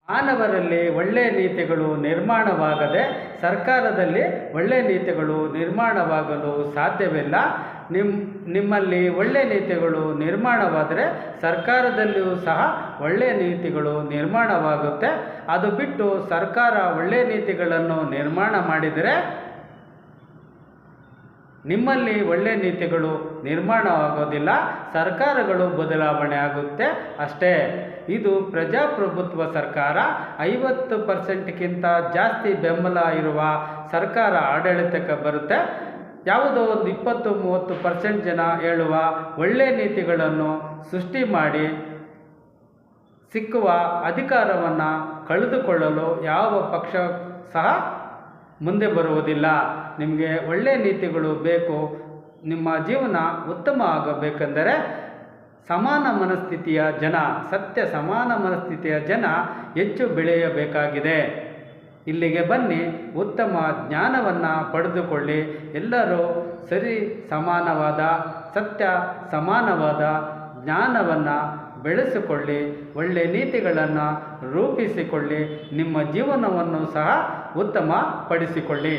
ಮಾನವರಲ್ಲಿ ಒಳ್ಳೆಯ ನೀತಿಗಳು ನಿರ್ಮಾಣವಾಗದೆ ಸರ್ಕಾರದಲ್ಲಿ ಒಳ್ಳೆಯ ನೀತಿಗಳು ನಿರ್ಮಾಣವಾಗಲು ಸಾಧ್ಯವಿಲ್ಲ. ನಿಮ್ಮಲ್ಲಿ ಒಳ್ಳೆಯ ನೀತಿಗಳು ನಿರ್ಮಾಣವಾದರೆ ಸರ್ಕಾರದಲ್ಲಿಯೂ ಸಹ ಒಳ್ಳೆಯ ನೀತಿಗಳು ನಿರ್ಮಾಣವಾಗುತ್ತೆ. ಅದು ಬಿಟ್ಟು ಸರ್ಕಾರ ಒಳ್ಳೆಯ ನೀತಿಗಳನ್ನು ನಿರ್ಮಾಣ ಮಾಡಿದರೆ ನಿಮ್ಮಲ್ಲಿ ಒಳ್ಳೆಯ ನೀತಿಗಳು ನಿರ್ಮಾಣವಾಗೋದಿಲ್ಲ, ಸರ್ಕಾರಗಳು ಬದಲಾವಣೆ ಆಗುತ್ತೆ ಅಷ್ಟೇ. ಇದು ಪ್ರಜಾಪ್ರಭುತ್ವ ಸರ್ಕಾರ. 50%ಕ್ಕಿಂತ ಜಾಸ್ತಿ ಬೆಂಬಲ ಇರುವ ಸರ್ಕಾರ ಆಡಳಿತಕ್ಕೆ ಬರುತ್ತೆ. ಯಾವುದೋ ಒಂದು 20-30% ಜನ ಹೇಳುವ ಒಳ್ಳೆಯ ನೀತಿಗಳನ್ನು ಸೃಷ್ಟಿ ಮಾಡಿ ಸಿಕ್ಕುವ ಅಧಿಕಾರವನ್ನು ಕಳೆದುಕೊಳ್ಳಲು ಯಾವ ಪಕ್ಷ ಸಹ ಮುಂದೆ ಬರುವುದಿಲ್ಲ. ನಿಮಗೆ ಒಳ್ಳೆಯ ನೀತಿಗಳು ಬೇಕು. ನಿಮ್ಮ ಜೀವನ ಉತ್ತಮ ಆಗಬೇಕೆಂದರೆ ಸಮಾನ ಮನಸ್ಥಿತಿಯ ಜನ, ಸಮಾನ ಮನಸ್ಥಿತಿಯ ಜನ ಹೆಚ್ಚು ಬೆಳೆಯಬೇಕಾಗಿದೆ. ಇಲ್ಲಿಗೆ ಬನ್ನಿ, ಉತ್ತಮ ಜ್ಞಾನವನ್ನು ಪಡೆದುಕೊಳ್ಳಿ. ಎಲ್ಲರೂ ಸಮಾನವಾದ ಸಮಾನವಾದ ಜ್ಞಾನವನ್ನು ಬೆಳೆಸಿಕೊಳ್ಳಿ, ಒಳ್ಳೆಯ ನೀತಿಗಳನ್ನು ರೂಪಿಸಿಕೊಳ್ಳಿ, ನಿಮ್ಮ ಜೀವನವನ್ನು ಸಹ ಉತ್ತಮಪಡಿಸಿಕೊಳ್ಳಿ.